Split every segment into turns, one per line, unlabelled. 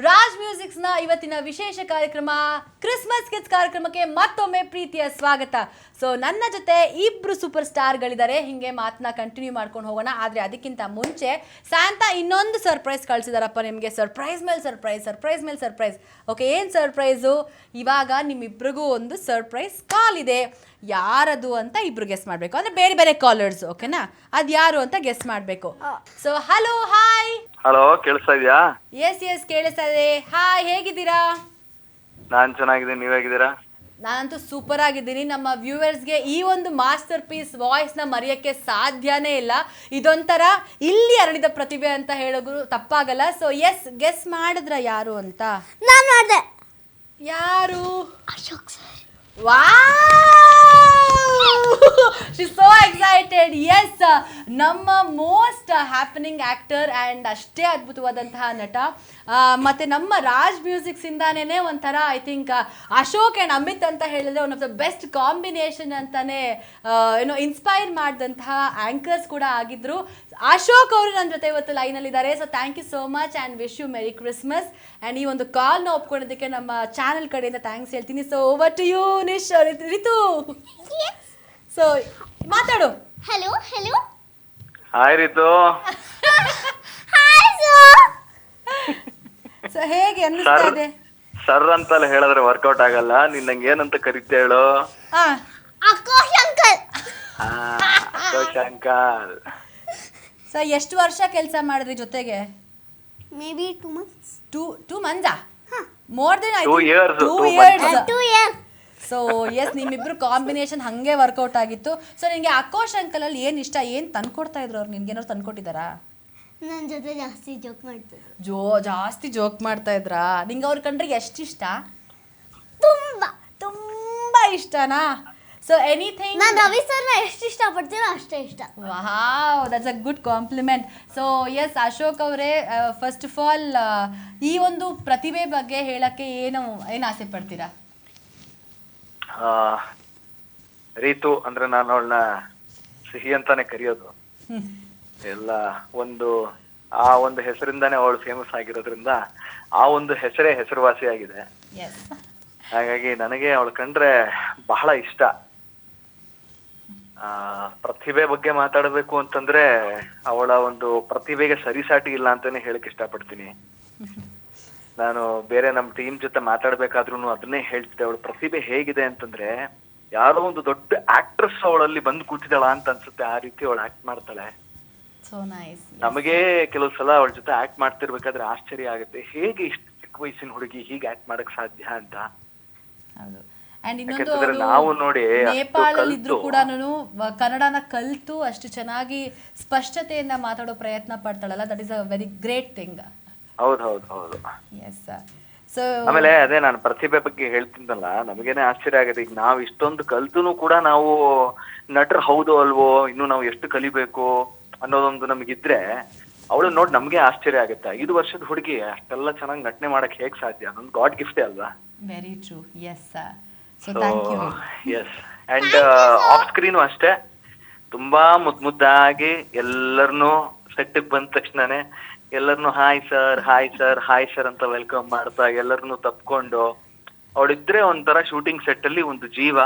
ರಾಜ್ ಮ್ಯೂಸಿಕ್ಸ್ನ ಇವತ್ತಿನ ವಿಶೇಷ ಕಾರ್ಯಕ್ರಮ ಕ್ರಿಸ್ಮಸ್ ಕಿಡ್ಸ್ ಕಾರ್ಯಕ್ರಮಕ್ಕೆ ಮತ್ತೊಮ್ಮೆ ಪ್ರೀತಿಯ ಸ್ವಾಗತ. ಸೊ ನನ್ನ ಜೊತೆ ಇಬ್ರು ಸೂಪರ್ ಸ್ಟಾರ್ಗಳಿದ್ದಾರೆ. ಹಿಂಗೆ ಮಾತನ್ನ ಕಂಟಿನ್ಯೂ ಮಾಡ್ಕೊಂಡು ಹೋಗೋಣ. ಆದರೆ ಅದಕ್ಕಿಂತ ಮುಂಚೆ ಸ್ಯಾಂತಾ ಇನ್ನೊಂದು ಸರ್ಪ್ರೈಸ್ ಕಳಿಸಿದಾರಪ್ಪ ನಿಮಗೆ. ಸರ್ಪ್ರೈಸ್ ಮೇಲೆ ಸರ್ಪ್ರೈಸ್, ಸರ್ಪ್ರೈಸ್ ಮೇಲೆ ಸರ್ಪ್ರೈಸ್. ಓಕೆ, ಏನು ಸರ್ಪ್ರೈಸು? ಇವಾಗ ನಿಮ್ಮಿಬ್ರಿಗೂ ಒಂದು ಸರ್ಪ್ರೈಸ್ ಕಾಲ್ ಇದೆ. ಯಾರದು ಅಂತ ಇಬ್ರು ಗೆಸ್ ಮಾಡಬೇಕು. ಅಂದರೆ ಬೇರೆ ಬೇರೆ ಕಾಲರ್ಸ್, ಓಕೆನಾ? ಅದು ಯಾರು ಅಂತ ಗೆಸ್ ಮಾಡಬೇಕು. So hello, hi.
ಹಲೋ, ಕೇಳಿಸ್ತಾ ಇದೆಯಾ?
ಎಸ್ ಕೇಳಿಸ್ತಾ ಇದೆ. ಹಾಯ್, ಹೇಗಿದ್ದೀರಾ?
ನಾನ್ ಚೆನ್ನಾಗಿದ್ದೀನಿ, ನೀವ್ ಹೇಗಿದ್ದೀರಾ?
ನಾನಂತೂ ಸೂಪರ್ ಆಗಿದ್ದೀನಿ. ನಮ್ಮ ವ್ಯೂವರ್ಸ್ಗೆ ಈ ಒಂದು ಮಾಸ್ಟರ್ ಪೀಸ್ ವಾಯ್ಸ್ನ ಮರೆಯೋಕ್ಕೆ ಸಾಧ್ಯನೇ ಇಲ್ಲ. ಇದೊಂಥರ ಇಲ್ಲಿ ಅರಳಿದ ಪ್ರತಿಭೆ ಅಂತ ಹೇಳೋದು ತಪ್ಪಾಗಲ್ಲ. ಸೊ ಎಸ್, ಗೆಸ್ ಮಾಡಿದ್ರ ಯಾರು ಅಂತ?
ನಾನು ಮಾಡಿದೆ.
ಯಾರು?
Ashok sir.
She's so excited. Yes, ನಮ್ಮ ಮೋಸ್ಟ್ ಹ್ಯಾಪನಿಂಗ್ ಆ್ಯಕ್ಟರ್ ಆ್ಯಂಡ್ ಅಷ್ಟೇ ಅದ್ಭುತವಾದಂತಹ ನಟ. ಮತ್ತು ನಮ್ಮ ರಾಜ್ ಮ್ಯೂಸಿಕ್ಸಿಂದಾನೇ ಒಂಥರ I think Ashok and Amit ಅಂತ ಹೇಳಿದ್ರೆ one of the best combination ಅಂತಲೇ ಇನ್ಸ್ಪೈರ್ ಮಾಡಿದಂತಹ ಆ್ಯಂಕರ್ಸ್ ಕೂಡ ಆಗಿದ್ದರು. ಅಶೋಕ್ ಅವರು ನನ್ನ ಜೊತೆ ಇವತ್ತು ಲೈನಲ್ಲಿದ್ದಾರೆ. So thank you so much and wish you merry Christmas. And ಈ ಒಂದು ಕಾಲ್ನ ಒಪ್ಕೊಳ್ಳೋದಕ್ಕೆ ನಮ್ಮ ಚಾನಲ್ ಕಡೆಯಿಂದ ಥ್ಯಾಂಕ್ಸ್ ಹೇಳ್ತೀನಿ. So over to you ನಿಶ್ Ritu. So ಮಾತಾಡು.
Hello hello.
Hi Ritu.
Hi sir.
So ಹೇಗೆ ಅನ್ನಿಸ್ತಾ ಇದೆ?
ಸರ್ ಅಂತಲ್ಲ ಹೇಳಿದ್ರೆ ವರ್ಕೌಟ್ ಆಗಲ್ಲ. ನೀನ್ ನಂಗೆ ಏನಂತ ಕರಿತೆ ಹೇಳು?
Akash uncle.
Akash uncle.
So ಎಷ್ಟು ವರ್ಷ ಕೆಲಸ ಮಾಡಿದ್ರಿ ಜೊತೆಗೆ?
Maybe 2 months.
2 months? More than
2 years.
2 years.
2 years.
So yes, ನಿಮ್ಮಿಬ್ರು ಕಾಂಬಿನೇಷನ್ ಹಾಗೆ ವರ್ಕೌಟ್ ಆಗಿತ್ತು. ಸೊ ನಿನಗೆ ಆಕಾಶ್ ಅಂಕಲಲ್ಲಿ ಏನು ಇಷ್ಟ? ಏನು ತಂದ್ಕೊಡ್ತಾ ಇದ್ರು ಅವ್ರು? ನಿನ್ಗೇನಾದ್ರು ತಂದ್ಕೊಟ್ಟಿದ್ದಾರಾ?
ನನ್ನ ಜೊತೆ ಜಾಸ್ತಿ ಜೋಕ್ ಮಾಡ್ತಿದ್ರು.
ಜಾಸ್ತಿ ಜೋಕ್ ಮಾಡ್ತಾ ಇದ್ರಾ? ನಿಂಗೆ ಅವ್ರ ಕಂಡ್ರೆ ಎಷ್ಟು ಇಷ್ಟ? ತುಂಬ ಇಷ್ಟನಾ? So anything.
ನಾನು ರವಿ ಸರ್ನ ಎಷ್ಟು ಇಷ್ಟಪಡ್ತೀನೋ ಅಷ್ಟೇ ಇಷ್ಟ.
Wow, that's a good compliment. So yes, Ashok ಅವರೇ, ಫಸ್ಟ್ ಆಫ್ ಆಲ್ ಈ ಒಂದು ಪ್ರತಿಭೆ ಬಗ್ಗೆ ಹೇಳಕ್ಕೆ ಏನು ಆಸೆ ಪಡ್ತೀರಾ?
ರೀತು ಅಂದ್ರೆ ನಾನು ಅವಳನ್ನ ಸಿಹಿ ಅಂತಾನೆ ಕರೆಯೋದು. ಎಲ್ಲ ಆ ಒಂದು ಹೆಸರಿಂದಾನೇ ಅವಳು ಫೇಮಸ್ ಆಗಿರೋದ್ರಿಂದ ಆ ಒಂದು ಹೆಸರೇ ಹೆಸರುವಾಸಿ ಆಗಿದೆ. ಹಾಗಾಗಿ ನನಗೆ ಅವಳು ಕಂಡ್ರೆ ಬಹಳ ಇಷ್ಟ. ಪ್ರತಿಭೆ ಬಗ್ಗೆ ಮಾತಾಡಬೇಕು ಅಂತಂದ್ರೆ ಅವಳ ಒಂದು ಪ್ರತಿಭೆಗೆ ಸರಿಸಾಟಿ ಇಲ್ಲ ಅಂತಾನೆ ಹೇಳಕ್ ಇಷ್ಟಪಡ್ತೀನಿ. ನಾನು ಬೇರೆ ನಮ್ಮ ಟೀಮ್ ಜೊತೆ ಮಾತಾಡ್ಬೇಕಾದ್ರೂ ಅದನ್ನೇ ಹೇಳ್ತಿದ್ದೆ. ಅವಳ ಪ್ರತಿಭೆ ಹೇಗಿದೆ ಅಂತಂದ್ರೆ ಯಾರೋ ಒಂದು ದೊಡ್ಡ ಆಕ್ಟ್ರೆಸ್ ಅವಳಲ್ಲಿ ಬಂದು ಕೂತಿದ್ದಾಳ ಅಂತ ಅನ್ಸುತ್ತೆ. ಆ ರೀತಿ ಅವಳು ಆಕ್ಟ್ ಮಾಡ್ತಾಳೆ. ನಮಗೆ ಕೆಲವು ಸಲ ಅವಳ ಜೊತೆ ಆಕ್ಟ್ ಮಾಡ್ತಿರ್ಬೇಕಾದ್ರೆ ಆಶ್ಚರ್ಯ ಆಗುತ್ತೆ, ಹೇಗೆ ಇಷ್ಟು ಚಿಕ್ಕ ವಯಸ್ಸಿನ ಹುಡುಗಿ ಹೀಗೆ ಆಕ್ಟ್ ಮಾಡಕ್ ಸಾಧ್ಯ ಅಂತ. ನಾವು ನೋಡಿ
ನೇಪಾಳಲ್ಲಿದ್ರು ಕೂಡ ಕನ್ನಡನ ಕಲ್ತು ಅಷ್ಟು ಚೆನ್ನಾಗಿ ಸ್ಪಷ್ಟತೆಯಿಂದ ಮಾತಾಡೋ ಪ್ರಯತ್ನ ಪಡ್ತಾಳಲ್ಲ, that is a very great thing.
ಹೌದು.
Yes sir. ಸೊ
ಆಮೇಲೆ ಅದೇ ನಾನು ಪ್ರತಿಭೆ ಬಗ್ಗೆ ಹೇಳ್ತಿದ್ದಲ್ಲ, ನಮಗೇನೆ ಆಶ್ಚರ್ಯ ಆಗುತ್ತೆ. ಈಗ ನಾವು ಇಷ್ಟೊಂದು ಕಲ್ತುನು ಕೂಡ ನಾವು ನಟರು ಹೌದು ಅಲ್ವೋ, ಇನ್ನು ನಾವು ಎಷ್ಟು ಕಲಿಬೇಕು ಅನ್ನೋದೊಂದು ನಮಗಿದ್ರೆ ಅವಳು ನೋಡಿ ನಮ್ಗೆ ಆಶ್ಚರ್ಯ ಆಗುತ್ತೆ. 5 ವರ್ಷದ ಹುಡುಗಿ ಅಷ್ಟೆಲ್ಲ ಚೆನ್ನಾಗಿ ನಟನೆ ಮಾಡಕ್ ಹೇಗ್ ಸಾಧ್ಯ? ಅದೊಂದು ಗಾಡ್ ಗಿಫ್ಟೇ ಅಲ್ವಾ?
Very true. Yes sir. So thank you.
Yes, and off screen ಅಷ್ಟೇ ತುಂಬಾ ಮುದ್ದಾಗಿ ಎಲ್ಲರನ್ನೂ ಸೆಟ್ಟಿಗೆ ಬಂದ ತಕ್ಷಣನೇ ಎಲ್ಲರನ್ನು ಹಾಯ್ ಸರ್ ಅಂತ ವೆಲ್ಕಮ್ ಮಾಡ್ತಾ ಎಲ್ಲರನ್ನು ತಪ್ಕೊಂಡು ಅವಳಿದ್ರೆ ಒಂಥರ ಶೂಟಿಂಗ್ ಸೆಟ್ ಅಲ್ಲಿ ಒಂದು ಜೀವ,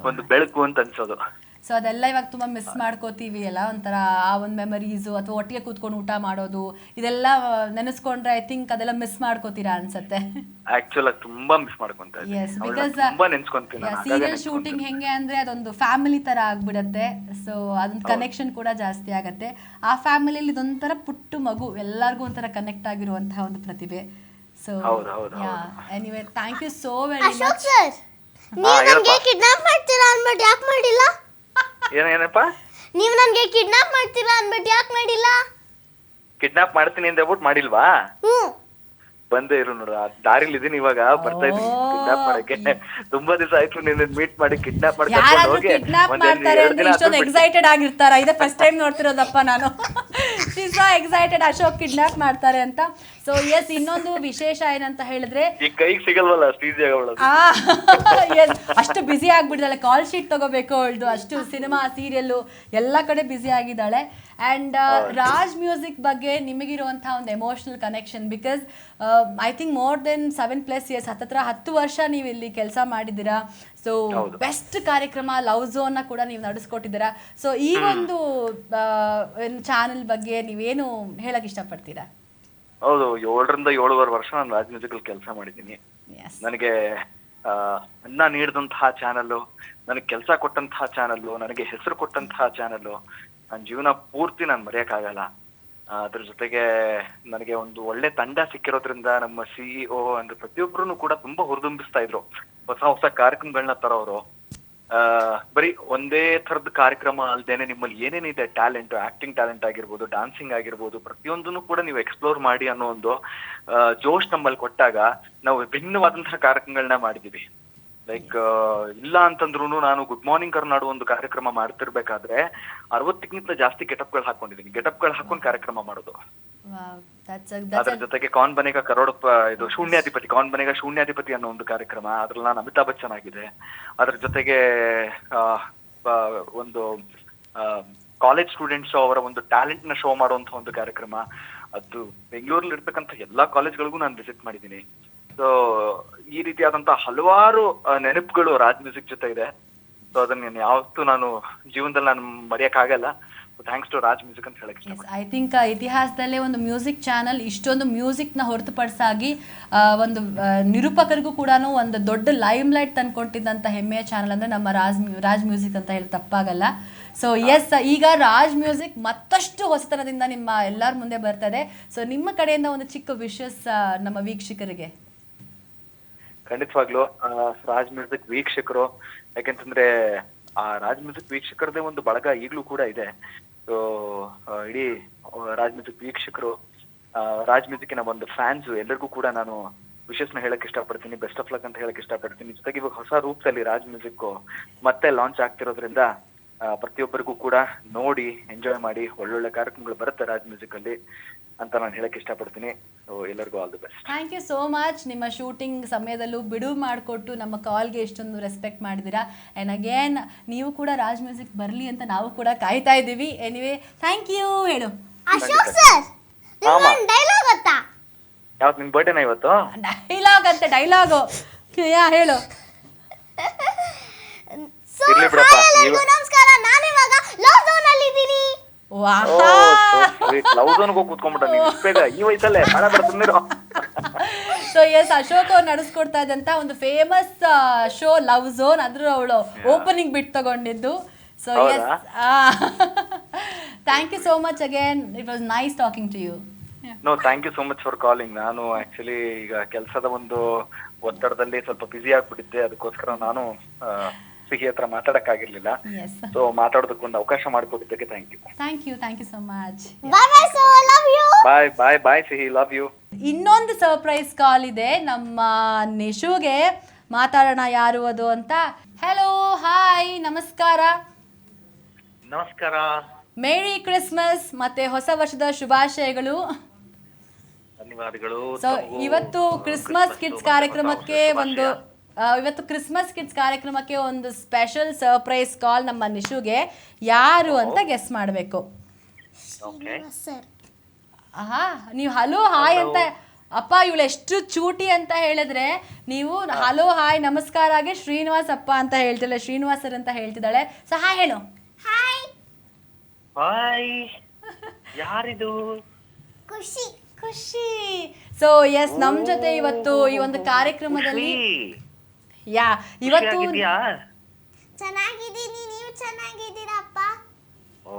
ಒಂದು ಬೆಳಕು ಅಂತ ಅನ್ಸೋದು.
ಸೊ ಅದೆಲ್ಲ ಇವಾಗ ತುಂಬ ಮಿಸ್ ಮಾಡ್ಕೋತೀವಿ ಅಲ್ಲ, ಒಂಥರ ಆ ಒಂದು ಮೆಮರೀಸು ಅಥವಾ ಒಟ್ಟಿಗೆ ಕೂತ್ಕೊಂಡು ಊಟ ಮಾಡೋದು ಇದೆಲ್ಲ ನೆನೆಸ್ಕೊಂಡ್ರೆ ಐ ಥಿಂಕ್ ಅದೆಲ್ಲ ಮಿಸ್ ಮಾಡ್ಕೋತೀರಾ ಅನ್ಸತ್ತೆ.
ಆಕ್ಚುಲಿ ತುಂಬಾ ಮಿಸ್ ಮಾಡ್ಕೊಂತಾ ಇದ್ದೀನಿ.
ಎಸ್, ಬಿಕಾಸ್ ಸೀರಿಯಲ್ ಶೂಟಿಂಗ್ ಹೆಂಗೆ ಅಂದ್ರೆ ಅದೊಂದು ಫ್ಯಾಮಿಲಿ ತರ ಆಗ್ಬಿಡತ್ತೆ. ಸೊ ಅದೊಂದು ಕನೆಕ್ಷನ್ ಕೂಡ ಜಾಸ್ತಿ ಆಗತ್ತೆ. ಆ ಫ್ಯಾಮಿಲಿಯಲ್ಲಿ ಇದೊಂಥರ ಪುಟ್ಟು ಮಗು, ಎಲ್ಲರಿಗೂ ಒಂಥರ ಕನೆಕ್ಟ್ ಆಗಿರುವಂತಹ ಒಂದು ಪ್ರತಿಭೆ. So anyway, thank you so very much.
Ashok sir, ನೀವು ನನಗೆ ಕಿಡ್ನಾಪ್ ಮಾಡ್ತೀರಾ ಅನ್ಬಿಟ್ಟು ಯಾಕೆ ಮಾಡಿಲ್ಲ?
ಏನಪ್ಪ?
ನೀವು ನನಗೆ ಕಿಡ್ನಾಪ್ ಮಾಡ್ತೀರಾ ಅನ್ಬಿಟ್ಟು ಯಾಕೆ ಮಾಡಿಲ್ಲ?
ಕಿಡ್ನಾಪ್ ಮಾಡ್ತೀನಿ ಅಂತ ಹೇಳ್ಬಿಟ್ಟು ಮಾಡಿಲ್ವಾ? ಬಂದೇ ಇರು ನೋಡು, ದಾರಿಲಿ ಇದೀನಿ ಇವಾಗ, ಬರ್ತಾ ಇದೀನಿ ಕಿಡ್ನಾಪ್ ಮಾಡಕ್ಕೆ. ತುಂಬಾ ದಿವಸ ಆಯ್ತು ನಿನ್ನ ಮೀಟ್ ಮಾಡಿ. ಕಿಡ್ನಾಪ್
ಇಷ್ಟೊಂದು ಎಕ್ಸೈಟೆಡ್ ಆಗಿರ್ತಾರ? ಇದೇ ಫಸ್ಟ್ ಟೈಮ್ ನೋಡ್ತಿರೋದಪ್ಪ ನಾನು. She's so excited Ashok kidnap ಮಾಡ್ತಾರೆ ಅಂತ. ಸೊ ಎಸ್, ಇನ್ನೊಂದು ವಿಶೇಷ ಏನಂತ ಹೇಳಿದ್ರೆ
ಈ ಕೈಗೆ ಸಿಗಲ್ವಲ್ಲ ಅಷ್ಟು ಈಸಿ ಆಗವಳ.
ಅಷ್ಟು ಬ್ಯುಸಿ ಆಗ್ಬಿಟ್ಟಿದ್ದಾಳೆ. ಕಾಲ್ ಶೀಟ್ ತಗೋಬೇಕು ಅವಳ್ದು, ಅಷ್ಟು ಸಿನಿಮಾ ಸೀರಿಯಲ್ಲು ಎಲ್ಲ ಕಡೆ ಬ್ಯುಸಿ ಆಗಿದ್ದಾಳೆ. ಆ್ಯಂಡ್ ರಾಜ್ ಮ್ಯೂಸಿಕ್ ಬಗ್ಗೆ ನಿಮಗಿರುವಂತಹ ಒಂದು emotional connection, because I think more than 7+ years, ಹತ್ತತ್ರ 10 ವರ್ಷ ನೀವು ಇಲ್ಲಿ ಕೆಲಸ ಮಾಡಿದ್ದೀರಾ. ಸೊ ಬೆಸ್ಟ್ ಕಾರ್ಯಕ್ರಮ ಲವ್ ಝೋನ್ನ ಕೂಡ ನೀವು ನಡೆಸ್ಕೊಟ್ಟಿದ್ದೀರಾ. ಸೊ ಈ ಒಂದು ಚಾನೆಲ್ ಬಗ್ಗೆ ನೀವೇನು ಹೇಳಕ್ ಇಷ್ಟಪಡ್ತೀರಾ?
ಹೌದು, 7ರಿಂದ 7.5 ವರ್ಷ ನಾನು ರಾಜ್ ಮ್ಯೂಸಿಕಲ್ ಕೆಲಸ ಮಾಡಿದ್ದೀನಿ. ನನಗೆ ಅನ್ನ ನೀಡಿದಂತಹ ಚಾನಲ್, ನನಗೆ ಕೆಲಸ ಕೊಟ್ಟಂತಹ ಚಾನಲ್, ನನಗೆ ಹೆಸರು ಕೊಟ್ಟಂತಹ ಚಾನಲ್, ನನ್ನ ಜೀವನ ಪೂರ್ತಿ ನಾನು ಮರೆಯಕ್ಕಾಗಲ್ಲ. ಅದ್ರ ಜೊತೆಗೆ ನನಗೆ ಒಂದು ಒಳ್ಳೆ ತಂಡ ಸಿಕ್ಕಿರೋದ್ರಿಂದ ನಮ್ಮ CEO ಅಂದ್ರೆ ಪ್ರತಿಯೊಬ್ಬರು ಕೂಡ ತುಂಬಾ ಹುರಿದುಂಬಿಸ್ತಾ ಇದ್ರು. ಹೊಸ ಹೊಸ ಕಾರ್ಯಕ್ರಮಗಳನ್ನ ತರೋರು. ಬರೀ ಒಂದೇ ಥರದ ಕಾರ್ಯಕ್ರಮ ಅಲ್ದೇನೆ ನಿಮ್ಮಲ್ಲಿ ಏನೇನಿದೆ ಟ್ಯಾಲೆಂಟ್, ಆಕ್ಟಿಂಗ್ ಟ್ಯಾಲೆಂಟ್ ಆಗಿರ್ಬೋದು, ಡಾನ್ಸಿಂಗ್ ಆಗಿರ್ಬೋದು, ಪ್ರತಿಯೊಂದನ್ನು ಕೂಡ ನೀವು ಎಕ್ಸ್ಪ್ಲೋರ್ ಮಾಡಿ ಅನ್ನೋ ಒಂದು ಜೋಶ್ ನಮ್ಮಲ್ಲಿ ಕೊಟ್ಟಾಗ ನಾವು ವಿಭಿನ್ನವಾದಂತಹ ಕಾರ್ಯಕ್ರಮಗಳನ್ನ ಮಾಡಿದೀವಿ. ಲೈಕ್ ಇಲ್ಲ ಅಂತಂದ್ರು ನಾನು ಗುಡ್ ಮಾರ್ನಿಂಗ್ ಕರ್ನಾಡು ಒಂದು ಕಾರ್ಯಕ್ರಮ ಮಾಡ್ತಿರ್ಬೇಕಾದ್ರೆ 60ಕ್ಕಿಂತ ಜಾಸ್ತಿ ಗೆಟಪ್ಗಳು ಹಾಕೊಂಡಿದ್ದೀನಿ. ಗೆಟಪ್ಗಳು ಹಾಕೊಂಡು ಕಾರ್ಯಕ್ರಮ ಮಾಡೋದು. ಅದ್ರ ಜೊತೆಗೆ ಕೌನ್ ಬನೇಗ ಇದು ಶೂನ್ಯಾಧಿಪತಿ, ಕೌನ್ ಬನೇಗ ಶೂನ್ಯಾಧಿಪತಿ ಅನ್ನೋ ಒಂದು ಕಾರ್ಯಕ್ರಮ, ಅದ್ರಲ್ಲಿ ನಾನು ಅಮಿತಾಬ್ ಬಚ್ಚನ್ ಆಗಿದೆ. ಅದ್ರ ಜೊತೆಗೆ ಒಂದು ಕಾಲೇಜ್ ಸ್ಟೂಡೆಂಟ್ಸ್ ಅವರ ಒಂದು ಟ್ಯಾಲೆಂಟ್ ನ ಶೋ ಮಾಡುವಂತ ಒಂದು ಕಾರ್ಯಕ್ರಮ. ಅದು ಬೆಂಗಳೂರಲ್ಲಿ ಇರ್ತಕ್ಕಂಥ ಎಲ್ಲಾ ಕಾಲೇಜ್ಗಳಿಗೂ ನಾನು ವಿಸಿಟ್ ಮಾಡಿದ್ದೀನಿ. ಸೊ ಈ ರೀತಿಯಾದಂತಹ ಹಲವಾರು ನೆನಪುಗಳು ರಾಜ್ ಮ್ಯೂಸಿಕ್ ಜೊತೆ ಇದೆ. ಸೊ ಅದನ್ನ ಯಾವತ್ತೂ ನಾನು ಜೀವನದಲ್ಲಿ ನಾನು ಮರೆಯಕ್ಕಾಗಲ್ಲ. ಥ್ಯಾಂಕ್ಸ್ ಟು ರಾಜ್ ಮ್ಯೂಸಿಕ್ ಅಂತ ಹೇಳಕ್ ಇಷ್ಟ.
ಐ ಥಿಂಕ್ ಇತಿಹಾಸದಲ್ಲೇ ಒಂದು ಮ್ಯೂಸಿಕ್ ಚಾನಲ್ ಇಷ್ಟೊಂದು ಮ್ಯೂಸಿಕ್ನ ಹೊರತುಪಡಿಸಾಗಿ ಒಂದು ನಿರೂಪಕರಿಗೂ ಕೂಡ ಒಂದು ದೊಡ್ಡ ಲೈಮ್ ಲೈಟ್ ತಂದ್ಕೊಟ್ಟಿದ್ದಂಥ ಹೆಮ್ಮೆಯ ಚಾನಲ್ ಅಂದರೆ ನಮ್ಮ ರಾಜ್ ಮ್ಯೂಸಿಕ್ ಅಂತ ಹೇಳಿ ತಪ್ಪಾಗಲ್ಲ. ಸೊ ಎಸ್, ಈಗ ರಾಜ್ ಮ್ಯೂಸಿಕ್ ಮತ್ತಷ್ಟು ಹೊಸತನದಿಂದ ನಿಮ್ಮ ಎಲ್ಲರ ಮುಂದೆ ಬರ್ತದೆ. ಸೊ ನಿಮ್ಮ ಕಡೆಯಿಂದ ಒಂದು ಚಿಕ್ಕ ವಿಶಸ್ ನಮ್ಮ ವೀಕ್ಷಕರಿಗೆ.
ಖಂಡಿತವಾಗ್ಲು ರಾಜ್ ಮ್ಯೂಸಿಕ್ ವೀಕ್ಷಕರು, ಯಾಕೆಂತಂದ್ರೆ ಆ ರಾಜ್ ಮ್ಯೂಸಿಕ್ ವೀಕ್ಷಕರದೇ ಒಂದು ಬಳಗ ಈಗಲೂ ಕೂಡ ಇದೆ. ಸೊ ಇಡೀ ರಾಜ್ ಮ್ಯೂಸಿಕ್ ವೀಕ್ಷಕರು, ರಾಜ್ ಮ್ಯೂಸಿಕ್ನ ಒಂದು ಫ್ಯಾನ್ಸ್ ಎಲ್ಲರಿಗೂ ಕೂಡ ನಾನು ವಿಶಸ್ನ ಹೇಳಕ್ ಇಷ್ಟಪಡ್ತೀನಿ. ಬೆಸ್ಟ್ ಆಫ್ ಲಕ್ ಅಂತ ಹೇಳಕ್ ಇಷ್ಟಪಡ್ತೀನಿ. ಜೊತೆಗೆ ಇವಾಗ ಹೊಸ ರೂಪದಲ್ಲಿ ರಾಜ್ ಮ್ಯೂಸಿಕ್ ಮತ್ತೆ ಲಾಂಚ್ ಆಗ್ತಿರೋದ್ರಿಂದ ಪ್ರತಿಯೊಬ್ಬರಿಗೂ ಕೂಡ ನೋಡಿ ಎಂಜಾಯ್ ಮಾಡಿ. ಒಳ್ಳೊಳ್ಳೆ ಕಾರ್ಯಕ್ರಮಗಳು ಬರುತ್ತೆ ರಾಜ್ ಮ್ಯೂಸಿಕ್ ಅಲ್ಲಿ ಅಂತ ನಾನು ಹೇಳಕ್ ಇಷ್ಟಪಡ್ತೀನಿ. ಸೊ ಎಲ್ಲರಿಗೂ all the best.
Thank you so much. ನಿಮ್ಮ ಶೂಟಿಂಗ್ ಸಮಯದಲ್ಲೂ ಬಿಡುವು ಮಾಡಿಕೊಟ್ಟು ನಮ್ಮ ಕಾಲ್ಗೆ ಎಷ್ಟೊಂದು ರೆಸ್ಪೆಕ್ಟ್ ಮಾಡಿದ್ದೀರಾ. ಆ್ಯಂಡ್ ಅಗೇನ್ ನೀವು ಕೂಡ ರಾಜ್ ಮ್ಯೂಸಿಕ್ ಬರಲಿ ಅಂತ ನಾವು ಕೂಡ ಕಾಯ್ತಾ ಇದ್ದೀವಿ. Anyway thank you. ಹೇಳು
ಅಶೋಕ್ ಸರ್, ನಿಮ್ಗೊಂದು ಡೈಲಾಗ್ ಗೊತ್ತಾ?
ಯಾವತ್ತು ನಿಮ್ ಬರ್ಡೇನಾ ಇವತ್ತು?
ಡೈಲಾಗ್ ಅಂತೆ, ಡೈಲಾಗು ಹೇಳು.
ಇರ್ಲಿ ಬಿಡಪ್ಪ.
ನಮಸ್ಕಾರ, ನಾನು ಇವಾಗ ಲವ್ ಝೋನ್ ಅಲ್ಲಿ ಇದ್ದೀನಿ.
ಲವ್ ಝೋನ್ಗೂ ಕೂತ್ಕೊಂಡ್ಬಿಟ್ಟ ನೀವು ಬೇಗ ಈ ವಯಸ್ಸಲ್ಲೇ.
ಸೊ ಎಸ್, ಅಶೋಕ್ ಅವ್ರು ನಡೆಸ್ಕೊಡ್ತಾ ಇದ್ದಂತ ಒಂದು ಫೇಮಸ್ ಶೋ ಲವ್ ಝೋನ್, ಅದ್ರ ಅವಳು ಓಪನಿಂಗ್ ಬಿಟ್ ತಗೊಂಡಿದ್ದು. So yes, thank you so much again. It was nice talking to you.
No, thank you so much for calling. ನಾನು ಆಕ್ಚುಲಿ ಈಗ ಕೆಲಸದ ಒಂದು ಒತ್ತಡದಲ್ಲಿ ಸ್ವಲ್ಪ ಬ್ಯುಸಿ ಆಗ್ಬಿಟ್ಟಿದ್ದೆ. ಅದಕ್ಕೋಸ್ಕರ ನಾನು ಸಿಹಿ ಹತ್ರ ಮಾತಾಡಕ್ಕಾಗಿರ್ಲಿಲ್ಲ. ಸೊ ಮಾತಾಡೋದಕ್ಕೊಂದು ಅವಕಾಶ ಮಾಡಿಕೊಟ್ಟಿದ್ದಕ್ಕೆ thank you so much.
Bye bye sir, I love you.
Bye Sihi, love you.
ಇನ್ನೊಂದು ಸರ್ಪ್ರೈಸ್ ಕಾಲ್ ಇದೆ ನಮ್ಮ ನಿಶುಗೆ. ಮಾತಾಡೋಣ ಯಾರು ಅದು ಅಂತ. ಹಲೋ, ಹಾಯ್, ನಮಸ್ಕಾರ.
ನಮಸ್ಕಾರ.
ಮೇರಿ ಕ್ರಿಸ್ಮಸ್ ಮತ್ತೆ ಹೊಸ ವರ್ಷದ ಶುಭಾಶಯಗಳು.
ಧನ್ಯವಾದಗಳು.
ಸೊ ಇವತ್ತು ಕ್ರಿಸ್ಮಸ್ ಕಿಡ್ಸ್ ಕಾರ್ಯಕ್ರಮಕ್ಕೆ ಒಂದು ಸ್ಪೆಷಲ್ ಸರ್ಪ್ರೈಸ್ ಕಾಲ್ ನಮ್ಮ ನಿಶುಗೆ. ಯಾರು ಅಂತ ಗೆಸ್ ಮಾಡಬೇಕು. ಆಹಾ, ನೀವು ಹಲೋ ಹಾಯ್ ಅಂತ, ಅಪ್ಪ ಇವಳು ಎಷ್ಟು ಚೂಟಿ ಅಂತ ಹೇಳಿದ್ರೆ ನೀವು ಹಲೋ ಹಾಯ್ ನಮಸ್ಕಾರಾಗೆ ಶ್ರೀನಿವಾಸ್ ಅಪ್ಪ ಅಂತ ಹೇಳ್ತಿಲ್ಲ, ಶ್ರೀನಿವಾಸ್ ಸರ್ ಅಂತ ಹೇಳ್ತಿದ್ದಾಳೆ. ಸೊ ಹಾಯ್ ಹೇಳು.
ಹಾಯ್.
ಹಾಯ್. ಯಾರಿದು?
ಖುಷಿ.
ಸೊ ಎಸ್, ನಮ್ ಜೊತೆ ಇವತ್ತು ಈ ಒಂದು ಕಾರ್ಯಕ್ರಮದಲ್ಲಿ ಇವತ್ತು
ಚೆನ್ನಾಗಿದ್ದೀನಿ, ನೀವು ಚೆನ್ನಾಗಿದ್ದೀರಪ್ಪ?
ಓ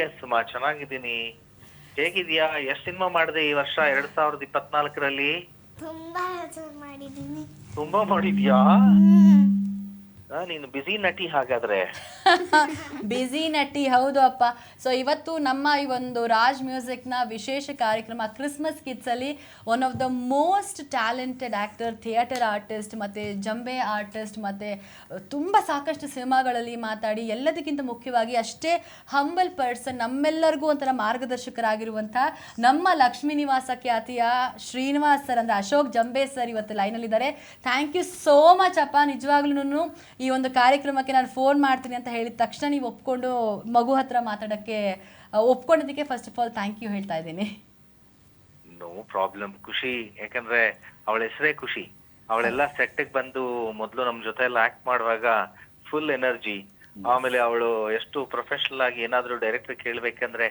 ಎಸ್ ಮಾ, ಚೆನ್ನಾಗಿದ್ದೀನಿ. ಹೇಗಿದ್ಯಾ? ಎಷ್ಟು ಸಿನಿಮಾ ಮಾಡಿದೆ ಈ ವರ್ಷ 2024ರಲ್ಲಿ? ತುಂಬಾ ಮಾಡಿದ್ಯಾ? ನೀನು ಬಿಸಿ ನಟಿ ಹಾಗಾದ್ರೆ.
ಬಿಸಿ ನಟಿ, ಹೌದು ಅಪ್ಪ. ಸೊ ಇವತ್ತು ನಮ್ಮ ಈ ಒಂದು ರಾಜ್ ಮ್ಯೂಸಿಕ್ನ ವಿಶೇಷ ಕಾರ್ಯಕ್ರಮ ಕ್ರಿಸ್ಮಸ್ ಕಿಡ್ಸ್ ಅಲ್ಲಿ one of the most talented actor, theatre artist ಮತ್ತೆ ಜಂಬೆ ಆರ್ಟಿಸ್ಟ್ ಮತ್ತೆ ತುಂಬ ಸಾಕಷ್ಟು ಸಿನಿಮಾಗಳಲ್ಲಿ ಮಾತಾಡಿ, ಎಲ್ಲದಕ್ಕಿಂತ ಮುಖ್ಯವಾಗಿ ಅಷ್ಟೇ ಹಂಬಲ್ ಪರ್ಸನ್, ನಮ್ಮೆಲ್ಲರಿಗೂ ಒಂಥರ ಮಾರ್ಗದರ್ಶಕರಾಗಿರುವಂಥ ನಮ್ಮ ಲಕ್ಷ್ಮೀ ನಿವಾಸ ಖ್ಯಾತಿಯ ಶ್ರೀನಿವಾಸ್ ಸರ್ ಅಂದರೆ ಅಶೋಕ್ ಜಂಬೆ ಸರ್ ಇವತ್ತು ಲೈನಲ್ಲಿದ್ದಾರೆ. ಥ್ಯಾಂಕ್ ಯು ಸೋ ಮಚ್ ಅಪ್ಪ. ನಿಜವಾಗ್ಲೂ ಈ ಒಂದು ಕಾರ್ಯಕ್ರಮಕ್ಕೆ ನಾನು ಫೋನ್ ಮಾಡ್ತೀನಿ ಅಂತ ಹೇಳಿದ ತಕ್ಷಣ ನೀವು ಒಪ್ಕೊಂಡು ಮಗು ಹತ್ರ ಮಾತಾಡೋಕ್ಕೆ ಒಪ್ಕೊಂಡಿದ್ದಕ್ಕೆ first of all thank you ಹೇಳ್ತಾ ಇದ್ದೀನಿ.
No problem. ಖುಷಿ, ಯಾಕಂದ್ರೆ ಅವಳ ಹೆಸರೇ ಖುಷಿ. ಅವಳೆಲ್ಲ ಸೆಟ್ಗೆ ಬಂದು ಮೊದ್ಲು ನಮ್ ಜೊತೆ ಎಲ್ಲ ಆಕ್ಟ್ ಮಾಡುವಾಗ ಫುಲ್ ಎನರ್ಜಿ. ಆಮೇಲೆ ಅವಳು ಎಷ್ಟು ಪ್ರೊಫೆಷನಲ್ ಆಗಿ ಏನಾದ್ರು ಡೈರೆಕ್ಟರ್ ಕೇಳ್ಬೇಕಂದ್ರೆ,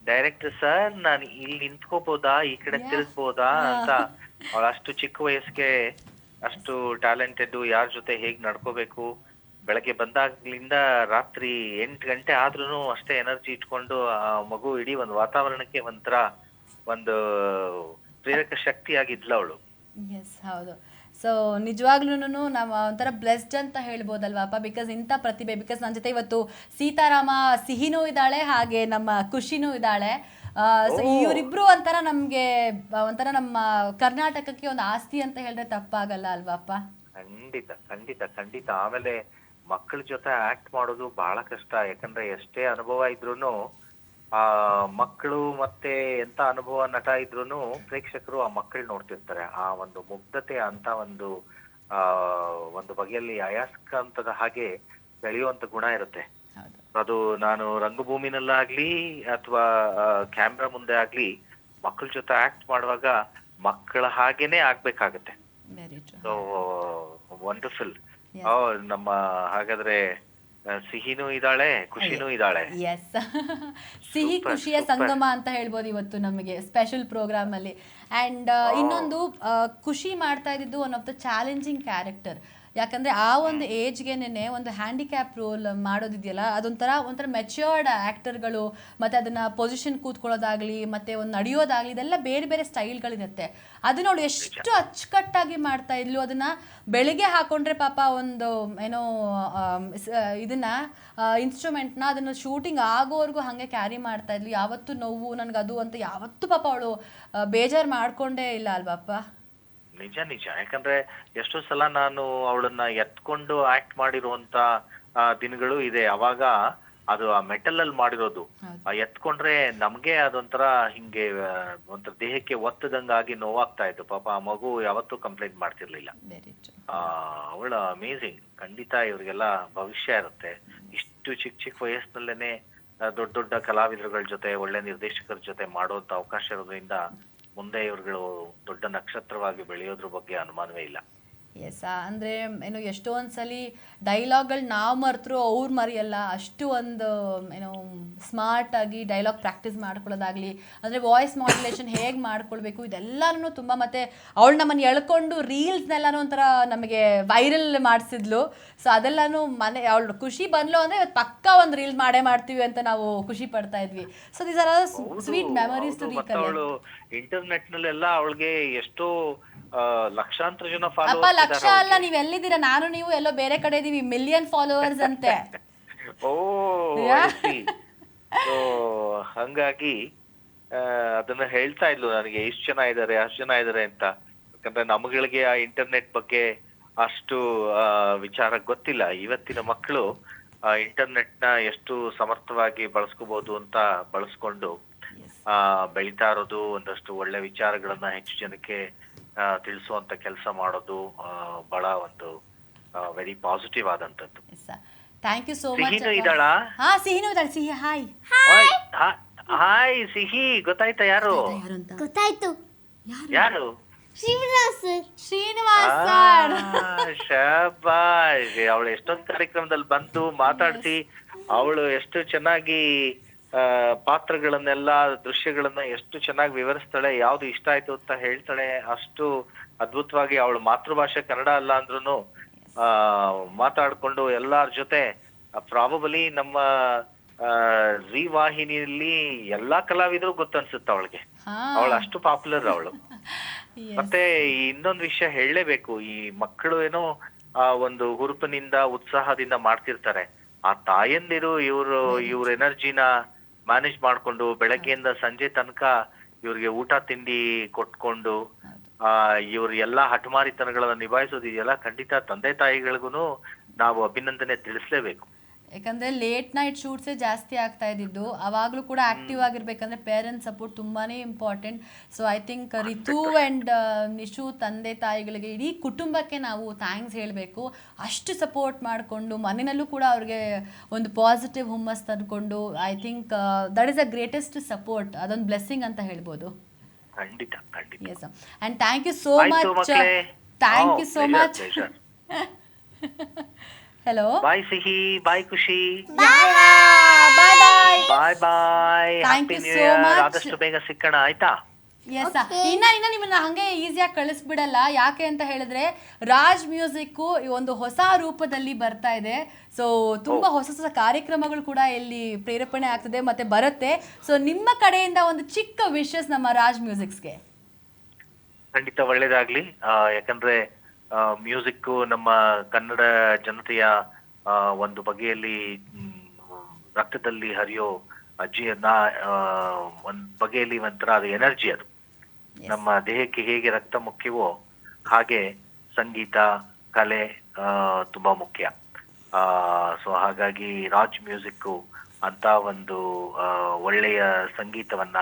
ಡೈರೆಕ್ಟರ್ ಸರ್ ನಾನು ಇಲ್ಲಿ ನಿಂತ್ಕೋಬೋದಾ, ಈ ಕಡೆ ತಿರುಗ್ಬೋದಾ ಅಂತ. ಅವಳ ಅಷ್ಟು ಚಿಕ್ಕ ವಯಸ್ಸಿಗೆ ಅಷ್ಟು ಟ್ಯಾಲೆಂಟೆಡ್, ಯಾರ ಜೊತೆ ಹೇಗ್ ನಡ್ಕೋಬೇಕು, ಬೆಳಗ್ಗೆ ಬಂದಾಗ್ಲಿಂದ ರಾತ್ರಿ 8 ಗಂಟೆ ಆದ್ರೂನು ಅಷ್ಟೇ ಎನರ್ಜಿ ಇಟ್ಕೊಂಡು ಆ ಮಗು ಇಡೀ ಒಂದು ವಾತಾವರಣಕ್ಕೆ ಒಂಥರ ಒಂದು ಪ್ರೇರಕ ಶಕ್ತಿ ಆಗಿದ್ಲು ಅವಳು.
ಎಸ್, ಹೌದು. ಸೊ ನಿಜವಾಗ್ಲೂ ನಾವು ಒಂಥರ ಬ್ಲೆಸ್ಡ್ ಅಂತ ಹೇಳ್ಬೋದಲ್ವಾಪ್ಪ, ಬಿಕಾಸ್ ಇಂಥ ಪ್ರತಿಭೆ. ಬಿಕಾಸ್ ನನ್ನ ಜೊತೆ ಇವತ್ತು ಸೀತಾರಾಮ ಸಿಹಿನೂ ಇದ್ದಾಳೆ, ಹಾಗೆ ನಮ್ಮ ಖುಷಿನೂ ಇದ್ದಾಳೆ. ಸೊ ಇವರಿಬ್ರು ಒಂಥರ ನಮಗೆ ಒಂಥರ ನಮ್ಮ ಕರ್ನಾಟಕಕ್ಕೆ ಒಂದು ಆಸ್ತಿ ಅಂತ ಹೇಳಿದ್ರೆ ತಪ್ಪಾಗಲ್ಲ ಅಲ್ವಾಪ್ಪ?
ಖಂಡಿತ ಖಂಡಿತ ಖಂಡಿತ. ಆಮೇಲೆ ಮಕ್ಕಳ ಜೊತೆ ಆಕ್ಟ್ ಮಾಡೋದು ಬಹಳ ಕಷ್ಟ. ಯಾಕಂದ್ರೆ ಎಷ್ಟೇ ಅನುಭವ ಇದ್ರೂನು ಆ ಮಕ್ಕಳು ಮತ್ತೆ ಎಂತ ಅನುಭವ ನಟ ಇದ್ರೂನು ಪ್ರೇಕ್ಷಕರು ಆ ಮಕ್ಕಳು ನೋಡ್ತಿರ್ತಾರೆ. ಆ ಒಂದು ಮುಗ್ಧತೆ ಅಂತ ಒಂದು ಬಗೆಯಲ್ಲಿ ಅಯಾಸ್ಕಂತದ ಹಾಗೆ ಬೆಳೆಯುವಂತ ಗುಣ ಇರುತ್ತೆ. ಅದು ನಾನು ರಂಗಭೂಮಿನಲ್ಲಾಗ್ಲಿ ಅಥವಾ ಕ್ಯಾಮ್ರಾ ಮುಂದೆ ಆಗ್ಲಿ ಮಕ್ಕಳ ಜೊತೆ ಆಕ್ಟ್ ಮಾಡುವಾಗ ಮಕ್ಕಳ ಹಾಗೇನೆ ಆಗ್ಬೇಕಾಗತ್ತೆ. So wonderful. ನಮ್ಮ ಹಾಗಾದ್ರೆ ಸಿಹಿನೂ ಇದ್ದಾಳೆ, ಖುಷಿನೂ ಇದ್ದಾಳೆ.
ಎಸ್, ಸಿಹಿ ಖುಷಿಯ ಸಂಗಮ ಅಂತ ಹೇಳ್ಬೋದು ಇವತ್ತು ನಮಗೆ ಸ್ಪೆಷಲ್ ಪ್ರೋಗ್ರಾಮ್ ಅಲ್ಲಿ. ಅಂಡ್ ಇನ್ನೊಂದು ಖುಷಿ ಮಾಡ್ತಾ ಇದ್ದಿದ್ದು one of the challenging character. ಯಾಕಂದ್ರೆ ಆ ಒಂದು ಏಜ್ಗೆನೆ ಒಂದು ಹ್ಯಾಂಡಿಕ್ಯಾಪ್ ರೋಲ್ ಮಾಡೋದಿದೆಯಲ್ಲ, ಒಂಥರ ಮೆಚ್ಯೂರ್ಡ್ ಆ್ಯಕ್ಟರ್ಗಳು ಮತ್ತು ಅದನ್ನು ಪೊಸಿಷನ್ ಕೂತ್ಕೊಳ್ಳೋದಾಗಲಿ ಮತ್ತು ಒಂದು ನಡೆಯೋದಾಗಲಿ, ಇದೆಲ್ಲ ಬೇರೆ ಬೇರೆ ಸ್ಟೈಲ್ಗಳಿರುತ್ತೆ. ಅದನ್ನ ಅವಳು ಎಷ್ಟು ಅಚ್ಚುಕಟ್ಟಾಗಿ ಮಾಡ್ತಾ ಇದ್ಲು. ಅದನ್ನು ಬೆಳಿಗ್ಗೆ ಹಾಕೊಂಡ್ರೆ ಪಾಪ ಒಂದು ಏನೋ ಇದನ್ನು ಇನ್ಸ್ಟ್ರೂಮೆಂಟ್ನ ಅದನ್ನು ಶೂಟಿಂಗ್ ಆಗೋವರೆಗೂ ಹಾಗೆ ಕ್ಯಾರಿ ಮಾಡ್ತಾ ಇದ್ಲು. ಯಾವತ್ತೂ ನೋವು ನನಗದು ಅಂತ ಯಾವತ್ತೂ ಪಾಪ ಅವಳು ಬೇಜಾರು ಮಾಡ್ಕೊಂಡೇ ಇಲ್ಲ ಅಲ್ವಾಪ್ಪ?
ನಿಜ ನಿಜ. ಯಾಕಂದ್ರೆ ಎಷ್ಟೋ ಸಲ ನಾನು ಅವಳನ್ನ ಎತ್ಕೊಂಡು ಆಕ್ಟ್ ಮಾಡಿರುವಂತ ದಿನಗಳು ಇದೆ. ಅವಾಗ ಅದು ಆ ಮೆಟಲ್ ಅಲ್ಲಿ ಮಾಡಿರೋದು ಎತ್ಕೊಂಡ್ರೆ ನಮ್ಗೆ ಅದೊಂಥರ ಹಿಂಗೆ ಒಂಥರ ದೇಹಕ್ಕೆ ಒತ್ತದಂಗಾಗಿ ನೋವಾಗ್ತಾ ಇತ್ತು. ಪಾಪ ಆ ಮಗು ಯಾವತ್ತೂ ಕಂಪ್ಲೇಂಟ್ ಮಾಡ್ತಿರ್ಲಿಲ್ಲ. ಅವಳ ಅಮೇಝಿಂಗ್. ಖಂಡಿತ ಇವ್ರಿಗೆಲ್ಲ ಭವಿಷ್ಯ ಇರುತ್ತೆ. ಇಷ್ಟು ಚಿಕ್ಕ ವಯಸ್ಸಿನಲ್ಲೇನೆ ದೊಡ್ಡ ದೊಡ್ಡ ಕಲಾವಿದರುಗಳ ಜೊತೆ, ಒಳ್ಳೆ ನಿರ್ದೇಶಕರ ಜೊತೆ ಮಾಡುವಂತ ಅವಕಾಶ ಇರೋದ್ರಿಂದ ಮುಂದೆ ಇವ್ರುಗಳು ದೊಡ್ಡ ನಕ್ಷತ್ರವಾಗಿ ಬೆಳೆಯೋದ್ರ ಬಗ್ಗೆ ಅನುಮಾನವೇ ಇಲ್ಲ.
ಎಸ್, ಅಂದರೆ ಏನು ಎಷ್ಟೊಂದ್ಸಲಿ ಡೈಲಾಗ್ಗಳು ನಾವು ಮರೆತರು ಅವ್ರು ಮರೆಯಲ್ಲ. ಅಷ್ಟು ಒಂದು ಏನೋ ಸ್ಮಾರ್ಟಾಗಿ ಡೈಲಾಗ್ ಪ್ರಾಕ್ಟೀಸ್ ಮಾಡ್ಕೊಳ್ಳೋದಾಗಲಿ, ಅಂದರೆ ವಾಯ್ಸ್ ಮಾಡ್ಯುಲೇಷನ್ ಹೇಗೆ ಮಾಡ್ಕೊಳ್ಬೇಕು ಇದೆಲ್ಲನೂ ತುಂಬ. ಮತ್ತು ಅವಳು ನಮ್ಮನ್ನು ಎಳ್ಕೊಂಡು ರೀಲ್ಸ್ನೆಲ್ಲನೂ ಒಂಥರ ನಮಗೆ ವೈರಲ್ ಮಾಡಿಸಿದ್ಲು. ಸೊ ಅದೆಲ್ಲನೂ ಅವಳು ಖುಷಿ ಬಂದ್ಲು ಅಂದರೆ ಇವತ್ತು ಪಕ್ಕಾ ಒಂದು ರೀಲ್ ಮಾಡ್ತೀವಿ ಅಂತ ನಾವು ಖುಷಿ ಪಡ್ತಾ ಇದ್ವಿ. So these are sweet memories to recollect.
Internet ನಲ್ಲೆಲ್ಲ ಅವಳಿಗೆ ಎಷ್ಟೋ ಲಕ್ಷಾಂತರ ಜನ
ಅಪ್ಪ, ಲಕ್ಷ ಅಲ್ಲ, ನೀವ್ ಎಲ್ಲಿದ್ದೀರಾ? ನಾನು ನೀವು ಎಲ್ಲೋ ಬೇರೆ ಕಡೆ ಇದೀವಿ. ಮಿಲಿಯನ್ ಫಾಲೋವರ್ಸ್ ಅಂತೆ.
ಹಂಗಾಗಿ ಅದನ್ನ ಹೇಳ್ತಾ ಇದ್ಲು ನನಗೆ, ಎಷ್ಟು ಜನ ಇದಾರೆ ಅಷ್ಟು ಜನ ಇದಾರೆ ಅಂತ. ಯಾಕಂದ್ರೆ ನಮ್ಗಳಿಗೆ ಆ ಇಂಟರ್ನೆಟ್ ಬಗ್ಗೆ ಅಷ್ಟು ವಿಚಾರ ಗೊತ್ತಿಲ್ಲ. ಇವತ್ತಿನ ಮಕ್ಕಳು ಇಂಟರ್ನೆಟ್ ನ ಎಷ್ಟು ಸಮರ್ಥವಾಗಿ ಬಳಸ್ಕೋಬಹುದು ಅಂತ ಬಳಸ್ಕೊಂಡು ಬೆಳಿತಾ ಇರೋದು, ಒಂದಷ್ಟು ಒಳ್ಳೆ ವಿಚಾರಗಳನ್ನ ಹೆಚ್ಚು ಜನಕ್ಕೆ ತಿಳಿಸುವಂತ ಕೆಲಸ ಮಾಡೋದು ಬಹಳ ಒಂದು ವೆರಿ ಪಾಸಿಟಿವ್ ಆದಂತದ್ದು.
Thank you so much.
ಸಿಹಿನೂ ಇದ್ದಾಳ?
ಹಾ, ಸಿಹಿನೂ ಇದ್ದಾಳೆ. ಸಿಹಿ ಹಾಯ್.
ಹಾಯ್ ಸಿಹಿ, ಗೊತ್ತಾಯ್ತಾ ಯಾರು?
ಗೊತ್ತಾಯ್ತು.
ಯಾರು?
ಶ್ರೀನಿವಾಸ್.
ಶಾಬಾಷ್. ಅವಳು ಎಷ್ಟೊಂದು ಕಾರ್ಯಕ್ರಮದಲ್ಲಿ ಬಂದು ಮಾತಾಡ್ಸಿ ಅವಳು ಎಷ್ಟು ಚೆನ್ನಾಗಿ ಪಾತ್ರಗಳನ್ನೆಲ್ಲ, ದೃಶ್ಯಗಳನ್ನ ಎಷ್ಟು ಚೆನ್ನಾಗಿ ವಿವರಿಸ್ತಾಳೆ, ಯಾವ್ದು ಇಷ್ಟ ಆಯ್ತು ಅಂತ ಹೇಳ್ತಾಳೆ. ಅಷ್ಟು ಅದ್ಭುತವಾಗಿ ಅವಳು ಮಾತೃಭಾಷೆ ಕನ್ನಡ ಅಲ್ಲ ಅಂದ್ರೂ ಮಾತಾಡ್ಕೊಂಡು ಎಲ್ಲಾರ ಜೊತೆ ಪ್ರಾಬಬಲಿ ನಮ್ಮ ಜೀ ವಾಹಿನಿಯಲ್ಲಿ ಎಲ್ಲಾ ಕಲಾವಿದರು ಗೊತ್ತನ್ಸುತ್ತ ಅವಳಿಗೆ. ಅವಳು ಅಷ್ಟು ಪಾಪ್ಯುಲರ್ ಅವಳು. ಮತ್ತೆ ಇನ್ನೊಂದು ವಿಷಯ ಹೇಳಲೇಬೇಕು. ಈ ಮಕ್ಕಳು ಏನೋ ಒಂದು ಹುರುಪಿನಿಂದ ಉತ್ಸಾಹದಿಂದ ಮಾಡ್ತಿರ್ತಾರೆ. ಆ ತಾಯಂದಿರು ಇವ್ರ ಎನರ್ಜಿನ ಮ್ಯಾನೇಜ್ ಮಾಡ್ಕೊಂಡು ಬೆಳಗ್ಗೆಯಿಂದ ಸಂಜೆ ತನಕ ಇವ್ರಿಗೆ ಊಟ ತಿಂಡಿ ಕೊಟ್ಕೊಂಡು ಇವ್ರ ಎಲ್ಲಾ ಹಠಮಾರಿತನಗಳನ್ನ ನಿಭಾಯಿಸೋದಿದೆಯಲ್ಲ, ಖಂಡಿತ ತಂದೆ ತಾಯಿಗಳಿಗೂ ನಾವು ಅಭಿನಂದನೆ ತಿಳಿಸ್ಲೇಬೇಕು.
ಯಾಕಂದರೆ ಲೇಟ್ ನೈಟ್ ಶೂಟ್ಸೇ ಜಾಸ್ತಿ ಆಗ್ತಾ ಇದ್ದಿದ್ದು. ಅವಾಗಲೂ ಕೂಡ ಆ್ಯಕ್ಟಿವ್ ಆಗಿರ್ಬೇಕಂದ್ರೆ ಪೇರೆಂಟ್ಸ್ ಸಪೋರ್ಟ್ ತುಂಬಾ important. So I think Ritu and Nishu ತಂದೆ ತಾಯಿಗಳಿಗೆ, ಇಡೀ ಕುಟುಂಬಕ್ಕೆ ನಾವು ಥ್ಯಾಂಕ್ಸ್ ಹೇಳಬೇಕು. ಅಷ್ಟು ಸಪೋರ್ಟ್ ಮಾಡಿಕೊಂಡು ಮನೆಯಲ್ಲೂ ಕೂಡ ಅವ್ರಿಗೆ ಒಂದು ಪಾಸಿಟಿವ್ ಹುಮ್ಮಸ್ ತಂದುಕೊಂಡು, I think that is a greatest support. ಅದೊಂದು ಬ್ಲೆಸ್ಸಿಂಗ್ ಅಂತ ಹೇಳ್ಬೋದು.
ಖಂಡಿತ ಖಂಡಿತ.
Yes and thank you so
ಆಯ್ತು
ಮಚ್.
ಮಕ್ಕಳೇ.
Thank you so much. Hello,
bye Sihi, bye Khushi,
bye bye.
Bye bye.
Thank
happy
you
new
so
year.
much.
ಆದಷ್ಟು ಬೇಗ ಸಿಕ್ಕಣ ಆಯ್ತಾ?
ಎಸ್ ಇನ್ನ ನಿಮ್ಮನ್ನ ಹಂಗೆ ಈಸಿಯಾಗಿ ಕಳಿಸ್ಬಿಡಲ್ಲ. ಯಾಕೆ ಅಂತ ಹೇಳಿದ್ರೆ ರಾಜ್ ಮ್ಯೂಸಿಕ್ ಒಂದು ಹೊಸ ರೂಪದಲ್ಲಿ ಬರ್ತಾ ಇದೆ. ಸೊ ತುಂಬಾ ಹೊಸ ಹೊಸ ಕಾರ್ಯಕ್ರಮಗಳು ಕೂಡ ಇಲ್ಲಿ ಪ್ರೇರೇಪಣೆ ಆಗ್ತದೆ ಮತ್ತೆ ಬರುತ್ತೆ. ಸೊ ನಿಮ್ಮ ಕಡೆಯಿಂದ ಒಂದು ಚಿಕ್ಕ ವಿಶಸ್ ನಮ್ಮ ರಾಜ್ ಮ್ಯೂಸಿಕ್ಸ್ಗೆ.
ಖಂಡಿತ ಒಳ್ಳೇದಾಗ್ಲಿ. ಯಾಕಂದ್ರೆ ಮ್ಯೂಸಿಕ್ ನಮ್ಮ ಕನ್ನಡ ಜನತೆಯ ಒಂದು ಬಗೆಯಲ್ಲಿ ರಕ್ತದಲ್ಲಿ ಹರಿಯೋ ಒಂದ್ ಬಗೆಯಲ್ಲಿ ಒಂಥರ ಅದು ಎನರ್ಜಿ. ಅದು ನಮ್ಮ ದೇಹಕ್ಕೆ ಹೇಗೆ ರಕ್ತ ಮುಖ್ಯವೋ ಹಾಗೆ ಸಂಗೀತ ಕಲೆ ತುಂಬಾ ಮುಖ್ಯ. ಸೊ ಹಾಗಾಗಿ ರಾಜ್ ಮ್ಯೂಸಿಕ್ ಅಂತ ಒಂದು ಒಳ್ಳೆಯ ಸಂಗೀತವನ್ನ,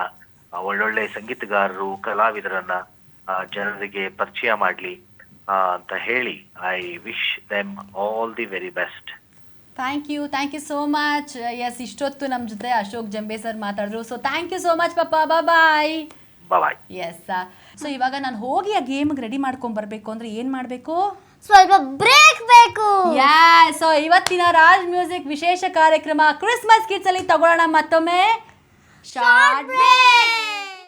ಒಳ್ಳೊಳ್ಳೆ ಸಂಗೀತಗಾರರು ಕಲಾವಿದರನ್ನ ಜನರಿಗೆ ಪರಿಚಯ ಮಾಡ್ಲಿ ಅಂತ ಹೇಳಿ I wish them all the very best.
Thank you so much. Yes, ಇಷ್ಟೊತ್ತು ನಮ್ಮ ಜೊತೆ ಅಶೋಕ್ ಜಂಬೆ ಸರ್ ಮಾತಾಡಿದ್ರು. So thank you so much ಪಾಪ. ಬಾಯ್
ಬಾಯ್.
ಎಸ್, ಸೊ ಇವಾಗ ನಾನು ಹೋಗಿ ಆ ಗೇಮ್ಗೆ ರೆಡಿ ಮಾಡ್ಕೊಂಡ್ ಬರ್ಬೇಕು ಅಂದ್ರೆ ಏನ್ ಮಾಡ್ಬೇಕು?
ಸ್ವಲ್ಪ ಬ್ರೇಕ್ ಬೇಕು.
ಸೊ ಇವತ್ತಿನ ರಾಜ್ ಮ್ಯೂಸಿಕ್ ವಿಶೇಷ ಕಾರ್ಯಕ್ರಮ ಕ್ರಿಸ್ಮಸ್ ಕಿಡ್ಸ್ ಅಲ್ಲಿ ತಗೊಳ್ಳೋಣ ಮತ್ತೊಮ್ಮೆ ಶಾರ್ಟ್ ಬ್ರೇಕ್.